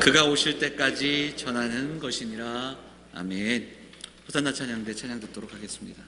그가 오실 때까지 전하는 것이니라. 아멘. 호산나 찬양대 찬양 듣도록 하겠습니다.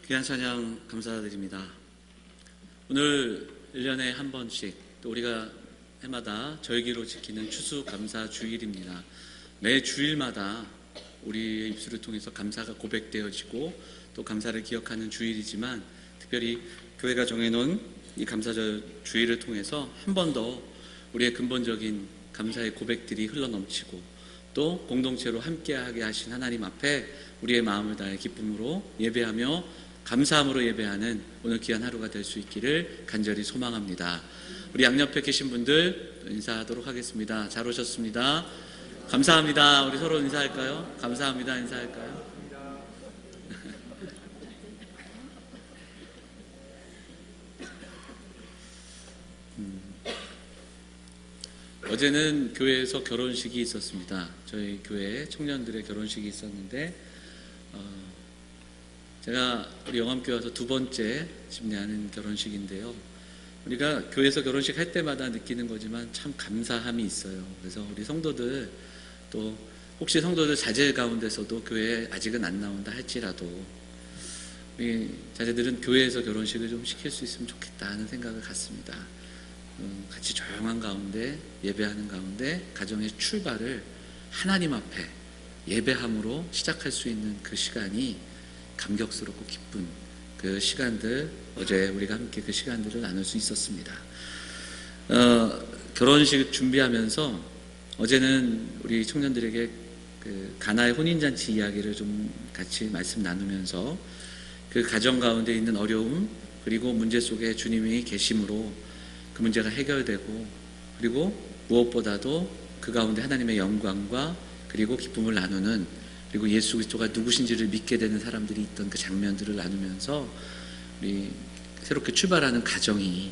귀한 찬양 감사드립니다. 오늘 1년에 한 번씩 또 우리가 해마다 절기로 지키는 추수감사주일입니다. 매 주일마다 우리의 입술을 통해서 감사가 고백되어지고 또 감사를 기억하는 주일이지만 특별히 교회가 정해놓은 이 감사절 주일을 통해서 한 번 더 우리의 근본적인 감사의 고백들이 흘러넘치고 또 공동체로 함께하게 하신 하나님 앞에 우리의 마음을 다해 기쁨으로 예배하며 감사함으로 예배하는 오늘 귀한 하루가 될 수 있기를 간절히 소망합니다. 우리 양옆에 계신 분들 인사하도록 하겠습니다. 잘 오셨습니다. 감사합니다. 우리 서로 인사할까요? 감사합니다. 인사할까요? 어제는 교회에서 결혼식이 있었습니다. 저희 교회 청년들의 결혼식이 있었는데 제가 우리 영암교회 와서 두 번째 집례하는 결혼식인데요. 우리가 교회에서 결혼식 할 때마다 느끼는 거지만 참 감사함이 있어요. 그래서 우리 성도들 또 혹시 성도들 자제 가운데서도 교회에 아직은 안 나온다 할지라도 우리 자제들은 교회에서 결혼식을 좀 시킬 수 있으면 좋겠다 하는 생각을 갖습니다. 같이 조용한 가운데 예배하는 가운데 가정의 출발을 하나님 앞에 예배함으로 시작할 수 있는 그 시간이 감격스럽고 기쁜 그 시간들, 어제 우리가 함께 그 시간들을 나눌 수 있었습니다. 결혼식 준비하면서 어제는 우리 청년들에게 그 가나의 혼인잔치 이야기를 좀 같이 말씀 나누면서 그 가정 가운데 있는 어려움 그리고 문제 속에 주님이 계심으로 그 문제가 해결되고 그리고 무엇보다도 그 가운데 하나님의 영광과 그리고 기쁨을 나누는 그리고 예수 그리스도가 누구신지를 믿게 되는 사람들이 있던 그 장면들을 나누면서 우리 새롭게 출발하는 가정이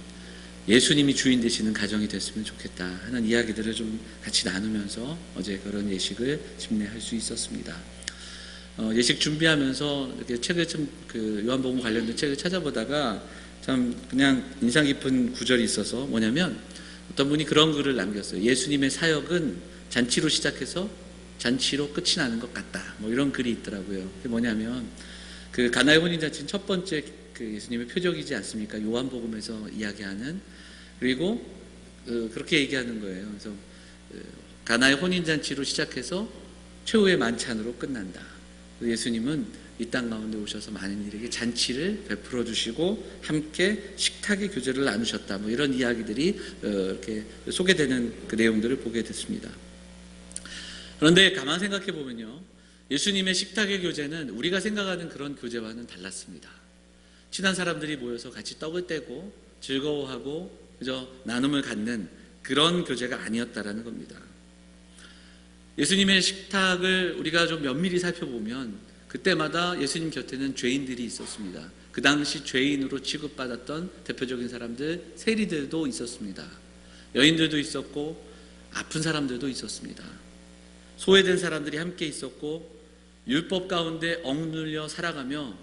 예수님이 주인 되시는 가정이 됐으면 좋겠다 하는 이야기들을 좀 같이 나누면서 어제 그런 예식을 집례할 수 있었습니다. 예식 준비하면서 이렇게 책을 그 요한복음 관련된 책을 찾아보다가 참 그냥 인상 깊은 구절이 있어서 뭐냐면 어떤 분이 그런 글을 남겼어요. 예수님의 사역은 잔치로 시작해서 잔치로 끝이 나는 것 같다. 뭐 이런 글이 있더라고요. 그게 뭐냐면 그 가나의 혼인잔치는 첫 번째 그 예수님의 표적이지 않습니까? 요한복음에서 이야기하는 그리고 그렇게 얘기하는 거예요. 그래서 가나의 혼인잔치로 시작해서 최후의 만찬으로 끝난다. 예수님은 이 땅 가운데 오셔서 많은 이에게 잔치를 베풀어 주시고 함께 식탁의 교제를 나누셨다. 뭐 이런 이야기들이 이렇게 소개되는 그 내용들을 보게 됐습니다. 그런데 가만 생각해 보면요, 예수님의 식탁의 교제는 우리가 생각하는 그런 교제와는 달랐습니다. 친한 사람들이 모여서 같이 떡을 떼고 즐거워하고 그저 나눔을 갖는 그런 교제가 아니었다라는 겁니다. 예수님의 식탁을 우리가 좀 면밀히 살펴보면 그때마다 예수님 곁에는 죄인들이 있었습니다. 그 당시 죄인으로 취급받았던 대표적인 사람들, 세리들도 있었습니다. 여인들도 있었고 아픈 사람들도 있었습니다. 소외된 사람들이 함께 있었고 율법 가운데 억눌려 살아가며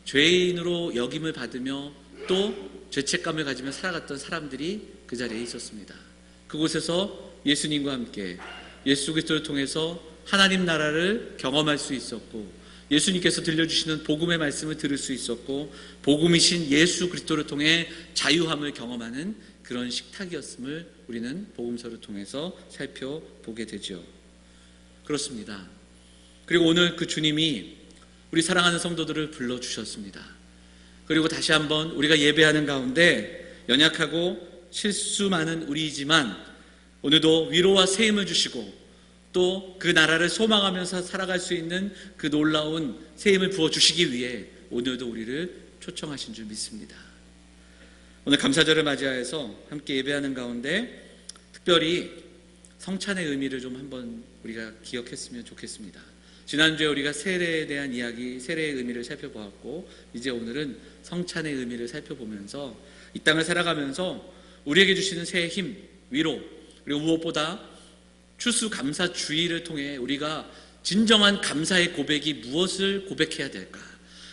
죄인으로 역임을 받으며 또 죄책감을 가지며 살아갔던 사람들이 그 자리에 있었습니다. 그곳에서 예수님과 함께 예수 그리스도를 통해서 하나님 나라를 경험할 수 있었고 예수님께서 들려주시는 복음의 말씀을 들을 수 있었고 복음이신 예수 그리스도를 통해 자유함을 경험하는 그런 식탁이었음을 우리는 복음서를 통해서 살펴보게 되죠. 그렇습니다. 그리고 오늘 그 주님이 우리 사랑하는 성도들을 불러주셨습니다. 그리고 다시 한번 우리가 예배하는 가운데 연약하고 실수 많은 우리이지만 오늘도 위로와 세임을 주시고 또 그 나라를 소망하면서 살아갈 수 있는 그 놀라운 세임을 부어주시기 위해 오늘도 우리를 초청하신 줄 믿습니다. 오늘 감사절을 맞이하여서 함께 예배하는 가운데 특별히 성찬의 의미를 좀 한번 우리가 기억했으면 좋겠습니다. 지난주에 우리가 세례에 대한 이야기, 세례의 의미를 살펴보았고 이제 오늘은 성찬의 의미를 살펴보면서 이 땅을 살아가면서 우리에게 주시는 새해 힘, 위로 그리고 무엇보다 추수감사주의를 통해 우리가 진정한 감사의 고백이 무엇을 고백해야 될까?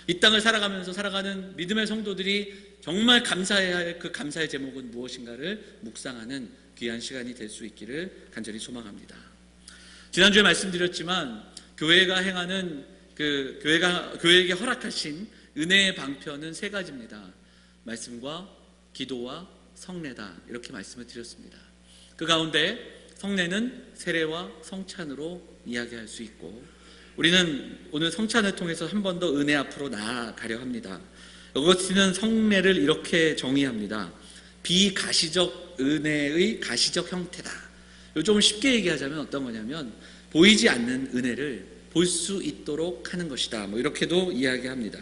이 땅을 살아가면서 살아가는 믿음의 성도들이 정말 감사해야 할 그 감사의 제목은 무엇인가를 묵상하는 귀한 시간이 될 수 있기를 간절히 소망합니다. 지난주에 말씀드렸지만 교회가 행하는 교회에게 허락하신 은혜의 방편은 세 가지입니다. 말씀과 기도와 성례다 이렇게 말씀을 드렸습니다. 그 가운데 성례는 세례와 성찬으로 이야기할 수 있고 우리는 오늘 성찬을 통해서 한 번 더 은혜 앞으로 나아가려 합니다. 어거스틴은 성례를 이렇게 정의합니다. 비가시적 은혜의 가시적 형태다. 좀 쉽게 얘기하자면 어떤 거냐면 보이지 않는 은혜를 볼 수 있도록 하는 것이다. 뭐 이렇게도 이야기합니다.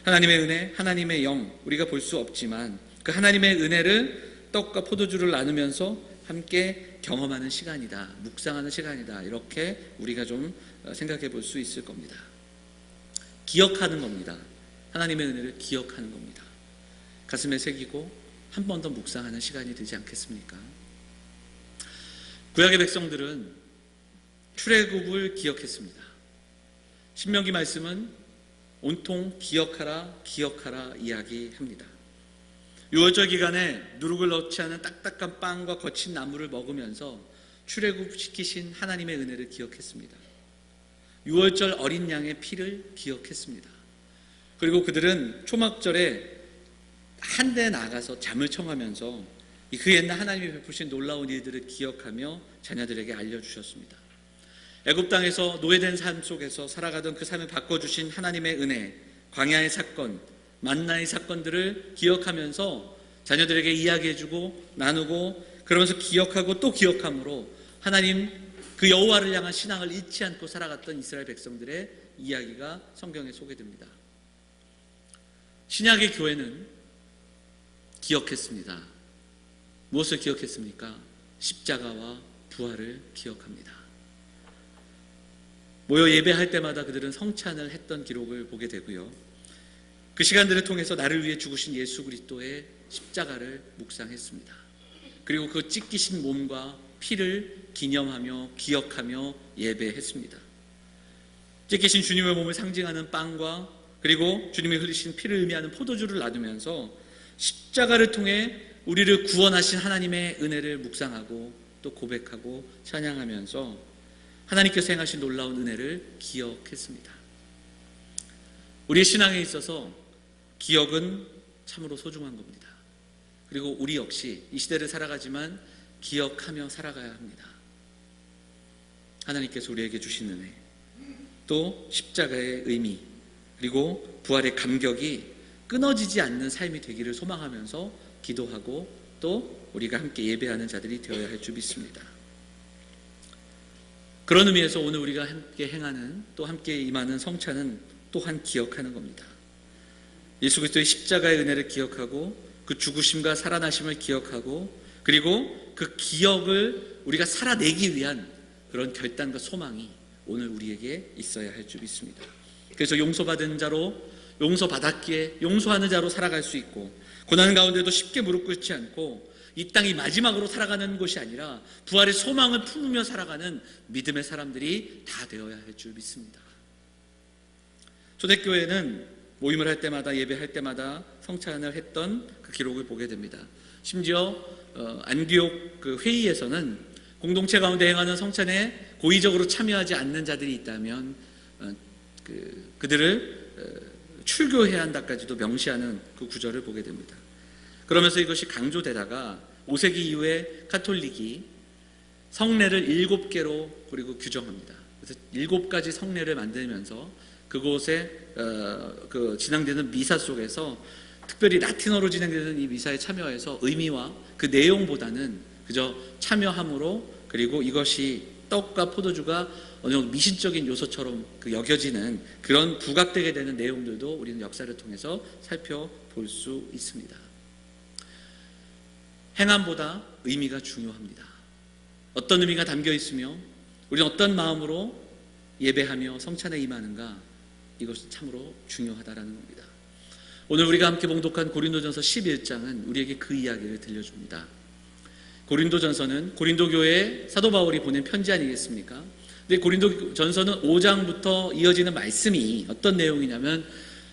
하나님의 은혜, 하나님의 영 우리가 볼 수 없지만 그 하나님의 은혜를 떡과 포도주를 나누면서 함께 경험하는 시간이다. 묵상하는 시간이다. 이렇게 우리가 좀 생각해 볼 수 있을 겁니다. 기억하는 겁니다. 하나님의 은혜를 기억하는 겁니다. 가슴에 새기고 한 번 더 묵상하는 시간이 되지 않겠습니까? 구약의 백성들은 출애굽을 기억했습니다. 신명기 말씀은 온통 기억하라 기억하라 이야기합니다. 유월절 기간에 누룩을 넣지 않은 딱딱한 빵과 거친 나물을 먹으면서 출애굽시키신 하나님의 은혜를 기억했습니다. 유월절 어린 양의 피를 기억했습니다. 그리고 그들은 초막절에 한 데 나가서 잠을 청하면서 그 옛날 하나님이 베푸신 놀라운 일들을 기억하며 자녀들에게 알려주셨습니다. 애굽 땅에서 노예된 삶 속에서 살아가던 그 삶을 바꿔주신 하나님의 은혜, 광야의 사건, 만나의 사건들을 기억하면서 자녀들에게 이야기해주고 나누고, 그러면서 기억하고 또 기억함으로 하나님 그 여호와를 향한 신앙을 잃지 않고 살아갔던 이스라엘 백성들의 이야기가 성경에 소개됩니다. 신약의 교회는 기억했습니다. 무엇을 기억했습니까? 십자가와 부활을 기억합니다. 모여 예배할 때마다 그들은 성찬을 했던 기록을 보게 되고요. 그 시간들을 통해서 나를 위해 죽으신 예수 그리스도의 십자가를 묵상했습니다. 그리고 그 찢기신 몸과 피를 기념하며 기억하며 예배했습니다. 찢기신 주님의 몸을 상징하는 빵과 그리고 주님이 흘리신 피를 의미하는 포도주를 나누면서 십자가를 통해 우리를 구원하신 하나님의 은혜를 묵상하고 또 고백하고 찬양하면서 하나님께서 행하신 놀라운 은혜를 기억했습니다. 우리의 신앙에 있어서 기억은 참으로 소중한 겁니다. 그리고 우리 역시 이 시대를 살아가지만 기억하며 살아가야 합니다. 하나님께서 우리에게 주신 은혜, 또 십자가의 의미, 그리고 부활의 감격이 끊어지지 않는 삶이 되기를 소망하면서 기도하고 또 우리가 함께 예배하는 자들이 되어야 할 줄 믿습니다. 그런 의미에서 오늘 우리가 함께 행하는, 또 함께 임하는 성찬은 또한 기억하는 겁니다. 예수 그리스도의 십자가의 은혜를 기억하고 그 죽으심과 살아나심을 기억하고, 그리고 그 기억을 우리가 살아내기 위한 그런 결단과 소망이 오늘 우리에게 있어야 할 줄 믿습니다. 그래서 용서받은 자로, 용서받았기에 용서하는 자로 살아갈 수 있고, 고난 가운데도 쉽게 무릎 꿇지 않고 이 땅이 마지막으로 살아가는 곳이 아니라 부활의 소망을 품으며 살아가는 믿음의 사람들이 다 되어야 할 줄 믿습니다. 초대교회는 모임을 할 때마다, 예배할 때마다 성찬을 했던 그 기록을 보게 됩니다. 심지어 안디옥 그 회의에서는 공동체 가운데 행하는 성찬에 고의적으로 참여하지 않는 자들이 있다면 그들을 출교해야 한다까지도 명시하는 그 구절을 보게 됩니다. 그러면서 이것이 강조되다가 5세기 이후에 카톨릭이 성례를 7개로 그리고 규정합니다. 그래서 7가지 성례를 만들면서 그곳에 그 진행되는 미사 속에서 특별히 라틴어로 진행되는 이 미사에 참여해서 의미와 그 내용보다는 그저 참여함으로, 그리고 이것이 떡과 포도주가 어느 정도 미신적인 요소처럼 여겨지는 그런 부각되게 되는 내용들도 우리는 역사를 통해서 살펴볼 수 있습니다. 행함보다 의미가 중요합니다. 어떤 의미가 담겨 있으며 우리는 어떤 마음으로 예배하며 성찬에 임하는가, 이것이 참으로 중요하다라는 겁니다. 오늘 우리가 함께 봉독한 고린도전서 11장은 우리에게 그 이야기를 들려줍니다. 고린도전서는 고린도 교회에 사도 바울이 보낸 편지 아니겠습니까? 근데 고린도전서는 5장부터 이어지는 말씀이 어떤 내용이냐면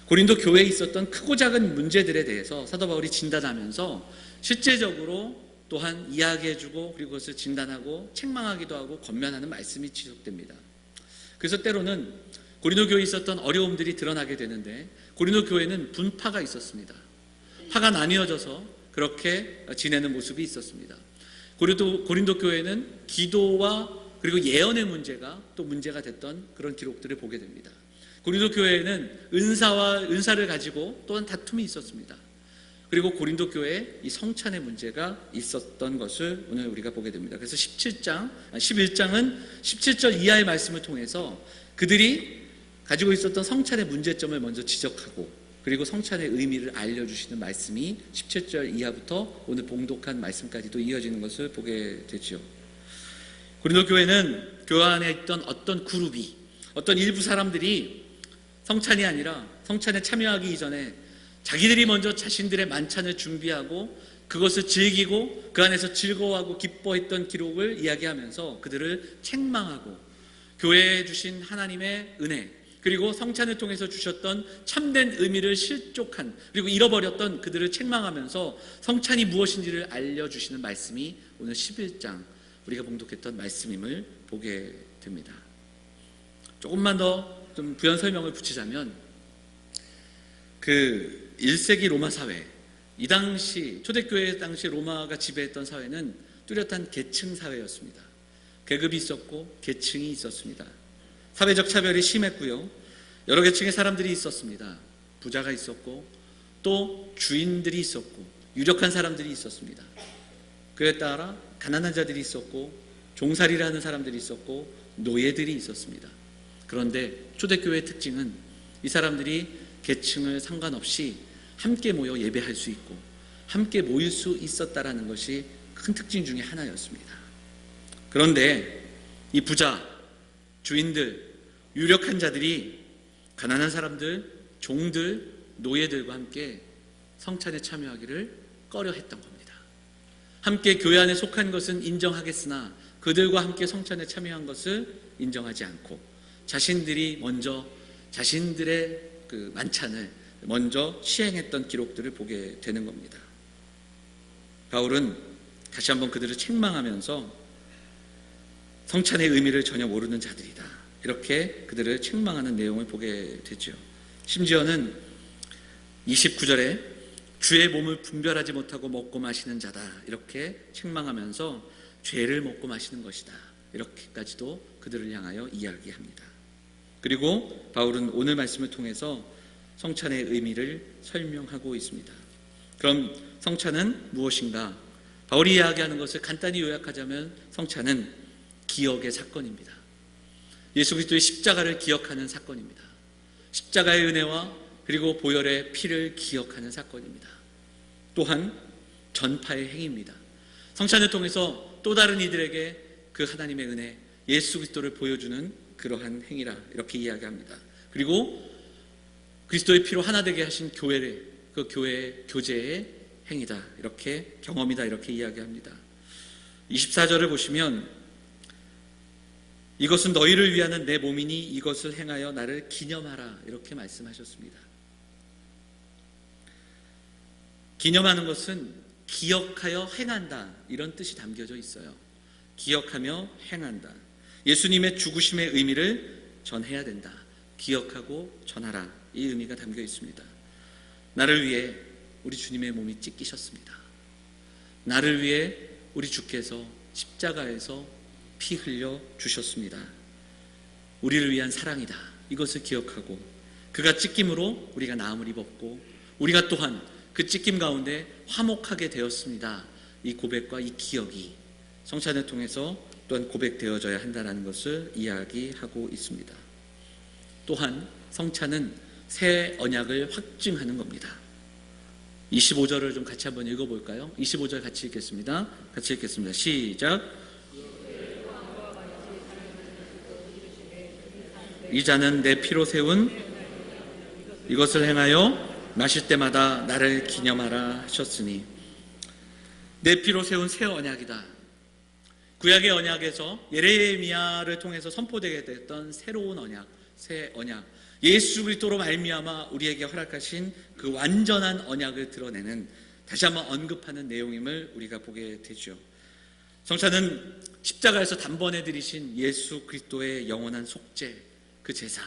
고린도 교회에 있었던 크고 작은 문제들에 대해서 사도 바울이 진단하면서 실제적으로 또한 이야기해주고, 그리고 그것을 진단하고 책망하기도 하고 권면하는 말씀이 지속됩니다. 그래서 때로는 고린도 교회에 있었던 어려움들이 드러나게 되는데, 고린도 교회는 분파가 있었습니다. 파가 나뉘어져서 그렇게 지내는 모습이 있었습니다. 고린도 교회는 기도와 그리고 예언의 문제가 또 문제가 됐던 그런 기록들을 보게 됩니다. 고린도 교회에는 은사를 가지고 또한 다툼이 있었습니다. 그리고 고린도 교회에 이 성찬의 문제가 있었던 것을 오늘 우리가 보게 됩니다. 그래서 11장은 17절 이하의 말씀을 통해서 그들이 가지고 있었던 성찬의 문제점을 먼저 지적하고, 그리고 성찬의 의미를 알려주시는 말씀이 17절 이하부터 오늘 봉독한 말씀까지도 이어지는 것을 보게 되죠. 고린도 교회는 교회 안에 있던 어떤 그룹이, 어떤 일부 사람들이 성찬이 아니라 성찬에 참여하기 이전에 자기들이 먼저 자신들의 만찬을 준비하고 그것을 즐기고 그 안에서 즐거워하고 기뻐했던 기록을 이야기하면서 그들을 책망하고, 교회에 주신 하나님의 은혜, 그리고 성찬을 통해서 주셨던 참된 의미를 실족한, 그리고 잃어버렸던 그들을 책망하면서 성찬이 무엇인지를 알려주시는 말씀이 오늘 11장 우리가 봉독했던 말씀임을 보게 됩니다. 조금만 더 좀 부연 설명을 붙이자면, 그 1세기 로마 사회, 이 당시 초대교회 당시 로마가 지배했던 사회는 뚜렷한 계층 사회였습니다. 계급이 있었고 계층이 있었습니다. 사회적 차별이 심했고요. 여러 계층의 사람들이 있었습니다. 부자가 있었고 또 주인들이 있었고 유력한 사람들이 있었습니다. 그에 따라 가난한 자들이 있었고 종살이를 하는 사람들이 있었고 노예들이 있었습니다. 그런데 초대교회의 특징은 이 사람들이 계층을 상관없이 함께 모여 예배할 수 있고 함께 모일 수 있었다라는 것이 큰 특징 중에 하나였습니다. 그런데 이 부자, 주인들, 유력한 자들이 가난한 사람들, 종들, 노예들과 함께 성찬에 참여하기를 꺼려했던 겁니다. 함께 교회 안에 속한 것은 인정하겠으나 그들과 함께 성찬에 참여한 것을 인정하지 않고 자신들이 먼저 자신들의 그 만찬을 먼저 시행했던 기록들을 보게 되는 겁니다. 바울은 다시 한번 그들을 책망하면서 성찬의 의미를 전혀 모르는 자들이다, 이렇게 그들을 책망하는 내용을 보게 되죠. 심지어는 29절에 주의 몸을 분별하지 못하고 먹고 마시는 자다, 이렇게 책망하면서 죄를 먹고 마시는 것이다, 이렇게까지도 그들을 향하여 이야기합니다. 그리고 바울은 오늘 말씀을 통해서 성찬의 의미를 설명하고 있습니다. 그럼 성찬은 무엇인가? 바울이 이야기하는 것을 간단히 요약하자면 성찬은 기억의 사건입니다. 예수 그리스도의 십자가를 기억하는 사건입니다. 십자가의 은혜와 그리고 보혈의 피를 기억하는 사건입니다. 또한 전파의 행위입니다. 성찬을 통해서 또 다른 이들에게 그 하나님의 은혜, 예수 그리스도를 보여주는 그러한 행위라, 이렇게 이야기합니다. 그리고 그리스도의 피로 하나 되게 하신 교회를, 그 교회의 교제의 행위다, 이렇게 경험이다, 이렇게 이야기합니다. 24절을 보시면 이것은 너희를 위하는 내 몸이니 이것을 행하여 나를 기념하라, 이렇게 말씀하셨습니다. 기념하는 것은 기억하여 행한다, 이런 뜻이 담겨져 있어요. 기억하며 행한다. 예수님의 죽으심의 의미를 전해야 된다. 기억하고 전하라, 이 의미가 담겨 있습니다. 나를 위해 우리 주님의 몸이 찢기셨습니다. 나를 위해 우리 주께서 십자가에서 피 흘려 주셨습니다. 우리를 위한 사랑이다, 이것을 기억하고 그가 찢김으로 우리가 나음을 입었고 우리가 또한 그 찢김 가운데 화목하게 되었습니다. 이 고백과 이 기억이 성찬을 통해서 또한 고백되어져야 한다는 것을 이야기하고 있습니다. 또한 성찬은 새 언약을 확증하는 겁니다. 25절을 좀 같이 한번 읽어볼까요? 25절 같이 읽겠습니다. 같이 읽겠습니다. 시작. 이 잔은 내 피로 세운 이것을 행하여 마실 때마다 나를 기념하라 하셨으니, 내 피로 세운 새 언약이다. 구약의 언약에서 예레미야를 통해서 선포되게 됐던 새로운 언약, 새 언약, 예수 그리스도로 말미암아 우리에게 허락하신 그 완전한 언약을 드러내는, 다시 한번 언급하는 내용임을 우리가 보게 되죠. 성찬은 십자가에서 단번에 드리신 예수 그리스도의 영원한 속죄, 그 제사,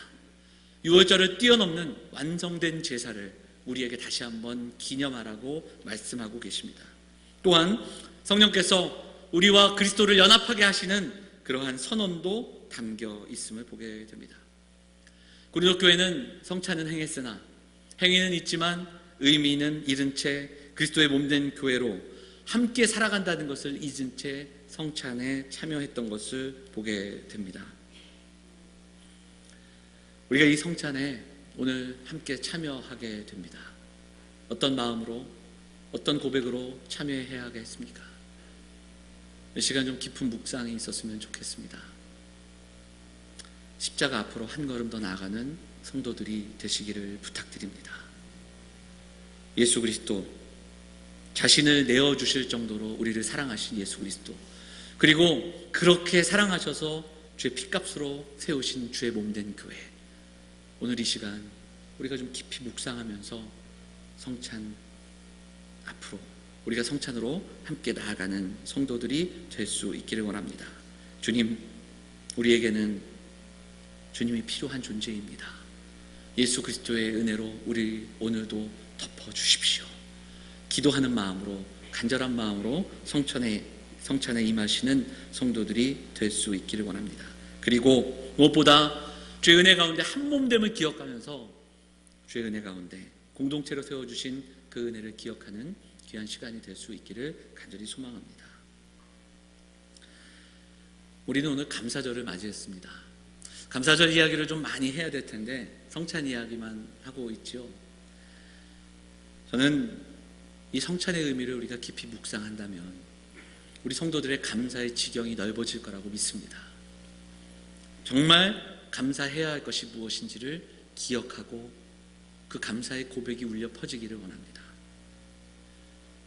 유월절을 뛰어넘는 완성된 제사를 우리에게 다시 한번 기념하라고 말씀하고 계십니다. 또한 성령께서 우리와 그리스도를 연합하게 하시는 그러한 선언도 담겨 있음을 보게 됩니다. 고린도 교회는 성찬은 행했으나 행위는 있지만 의미는 잃은 채 그리스도의 몸된 교회로 함께 살아간다는 것을 잊은 채 성찬에 참여했던 것을 보게 됩니다. 우리가 이 성찬에 오늘 함께 참여하게 됩니다. 어떤 마음으로, 어떤 고백으로 참여해야 하겠습니까? 이 시간 좀 깊은 묵상이 있었으면 좋겠습니다. 십자가 앞으로 한 걸음 더 나아가는 성도들이 되시기를 부탁드립니다. 예수 그리스도, 자신을 내어주실 정도로 우리를 사랑하신 예수 그리스도, 그리고 그렇게 사랑하셔서 주의 피값으로 세우신 주의 몸된 교회, 오늘 이 시간 우리가 좀 깊이 묵상하면서 성찬 앞으로, 우리가 성찬으로 함께 나아가는 성도들이 될 수 있기를 원합니다. 주님, 우리에게는 주님이 필요한 존재입니다. 예수 그리스도의 은혜로 우리 오늘도 덮어주십시오. 기도하는 마음으로, 간절한 마음으로 성찬에 임하시는 성도들이 될 수 있기를 원합니다. 그리고 무엇보다 주의 은혜 가운데 한 몸됨을 기억하면서 주의 은혜 가운데 공동체로 세워주신 그 은혜를 기억하는 귀한 시간이 될 수 있기를 간절히 소망합니다. 우리는 오늘 감사절을 맞이했습니다. 감사절 이야기를 좀 많이 해야 될 텐데 성찬 이야기만 하고 있죠. 저는 이 성찬의 의미를 우리가 깊이 묵상한다면 우리 성도들의 감사의 지경이 넓어질 거라고 믿습니다. 정말 감사해야 할 것이 무엇인지를 기억하고 그 감사의 고백이 울려 퍼지기를 원합니다.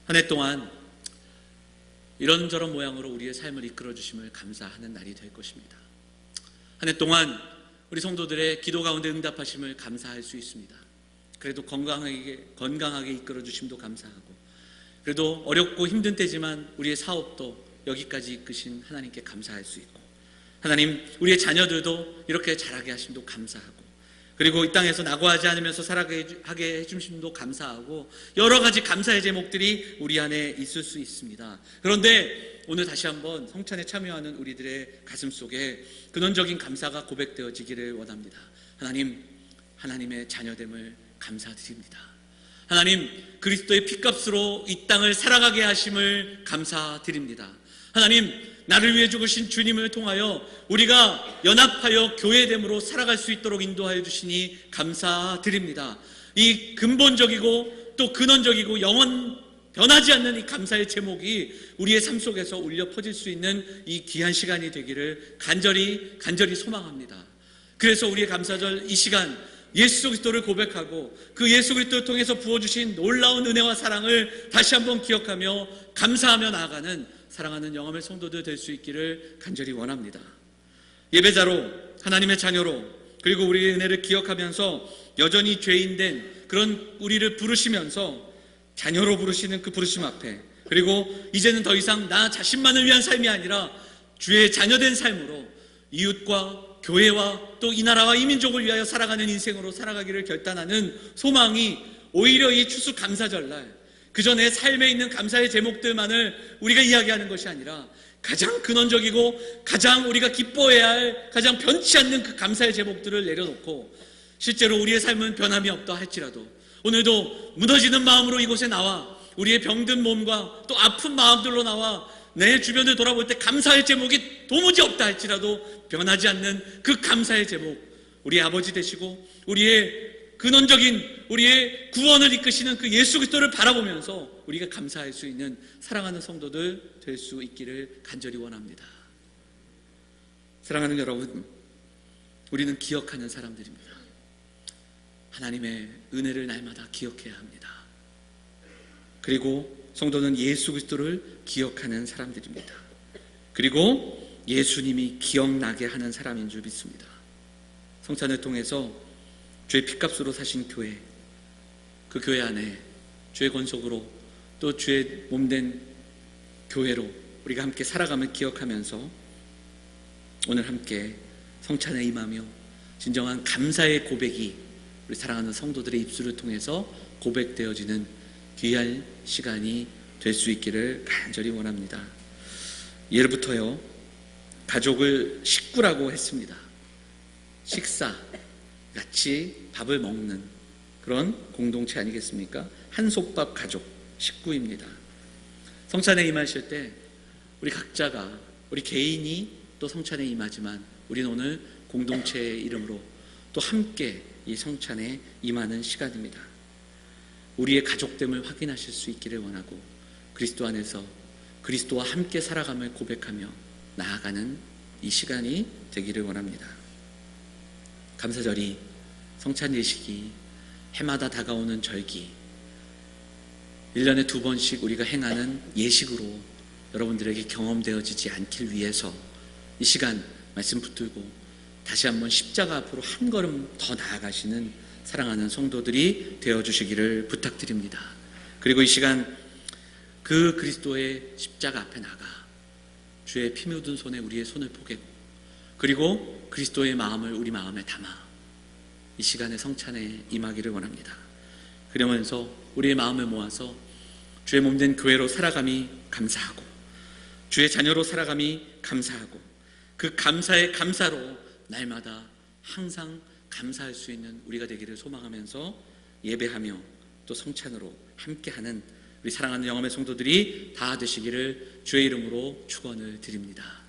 한 해 동안 이런저런 모양으로 우리의 삶을 이끌어 주심을 감사하는 날이 될 것입니다. 한 해 동안 우리 성도들의 기도 가운데 응답하심을 감사할 수 있습니다. 그래도 건강하게 이끌어 주심도 감사하고, 그래도 어렵고 힘든 때지만 우리의 사업도 여기까지 이끄신 하나님께 감사할 수 있고, 하나님 우리의 자녀들도 이렇게 자라게 하심도 감사하고, 그리고 이 땅에서 낙오하지 않으면서 살아가게 해주심도 감사하고, 여러 가지 감사의 제목들이 우리 안에 있을 수 있습니다. 그런데 오늘 다시 한번 성찬에 참여하는 우리들의 가슴 속에 근원적인 감사가 고백되어지기를 원합니다. 하나님의 자녀됨을 감사드립니다. 하나님, 그리스도의 피값으로 이 땅을 살아가게 하심을 감사드립니다. 하나님, 나를 위해 죽으신 주님을 통하여 우리가 연합하여 교회됨으로 살아갈 수 있도록 인도하여 주시니 감사드립니다. 이 근본적이고 또 근원적이고 영원 변하지 않는 이 감사의 제목이 우리의 삶 속에서 울려 퍼질 수 있는 이 귀한 시간이 되기를 간절히 소망합니다. 그래서 우리의 감사절 이 시간 예수 그리스도를 고백하고 그 예수 그리스도를 통해서 부어주신 놀라운 은혜와 사랑을 다시 한번 기억하며 감사하며 나아가는 사랑하는 영암의 성도들 될 수 있기를 간절히 원합니다. 예배자로, 하나님의 자녀로, 그리고 우리의 은혜를 기억하면서 여전히 죄인된 그런 우리를 부르시면서 자녀로 부르시는 그 부르심 앞에, 그리고 이제는 더 이상 나 자신만을 위한 삶이 아니라 주의 자녀된 삶으로 이웃과 교회와 또 이 나라와 이 민족을 위하여 살아가는 인생으로 살아가기를 결단하는 소망이 오히려 이 추수 감사절날 그 전에 삶에 있는 감사의 제목들만을 우리가 이야기하는 것이 아니라 가장 근원적이고 가장 우리가 기뻐해야 할 가장 변치 않는 그 감사의 제목들을 내려놓고, 실제로 우리의 삶은 변함이 없다 할지라도 오늘도 무너지는 마음으로 이곳에 나와 우리의 병든 몸과 또 아픈 마음들로 나와 내 주변을 돌아볼 때 감사의 제목이 도무지 없다 할지라도 변하지 않는 그 감사의 제목, 우리 아버지 되시고 우리의 근원적인 우리의 구원을 이끄시는 그 예수 그리스도를 바라보면서 우리가 감사할 수 있는 사랑하는 성도들 될 수 있기를 간절히 원합니다. 사랑하는 여러분, 우리는 기억하는 사람들입니다. 하나님의 은혜를 날마다 기억해야 합니다. 그리고 성도는 예수 그리스도를 기억하는 사람들입니다. 그리고 예수님이 기억나게 하는 사람인 줄 믿습니다. 성찬을 통해서 주의 피값으로 사신 교회, 그 교회 안에 주의 권속으로 또 주의 몸된 교회로 우리가 함께 살아감을 기억하면서 오늘 함께 성찬에 임하며 진정한 감사의 고백이 우리 사랑하는 성도들의 입술을 통해서 고백되어지는 귀한 시간이 될 수 있기를 간절히 원합니다. 예로부터요, 가족을 식구라고 했습니다. 식사, 같이 밥을 먹는 그런 공동체 아니겠습니까? 한솥밥 가족, 식구입니다. 성찬에 임하실 때 우리 각자가, 우리 개인이 또 성찬에 임하지만 우리는 오늘 공동체의 이름으로 또 함께 이 성찬에 임하는 시간입니다. 우리의 가족됨을 확인하실 수 있기를 원하고 그리스도 안에서 그리스도와 함께 살아감을 고백하며 나아가는 이 시간이 되기를 원합니다. 감사절이, 성찬 예식이, 해마다 다가오는 절기, 1년에 2번씩 우리가 행하는 예식으로 여러분들에게 경험되어지지 않길 위해서 이 시간 말씀 붙들고 다시 한번 십자가 앞으로 한 걸음 더 나아가시는 사랑하는 성도들이 되어주시기를 부탁드립니다. 그리고 이 시간 그 그리스도의 십자가 앞에 나가 주의 피 묻은 손에 우리의 손을 포개고, 그리고 그리스도의 마음을 우리 마음에 담아 이 시간에 성찬에 임하기를 원합니다. 그러면서 우리의 마음을 모아서 주의 몸된 교회로 살아감이 감사하고 주의 자녀로 살아감이 감사하고 그 감사의 감사로 날마다 항상 감사할 수 있는 우리가 되기를 소망하면서 예배하며 또 성찬으로 함께하는 우리 사랑하는 영암의 성도들이 다 되시기를 주의 이름으로 축원을 드립니다.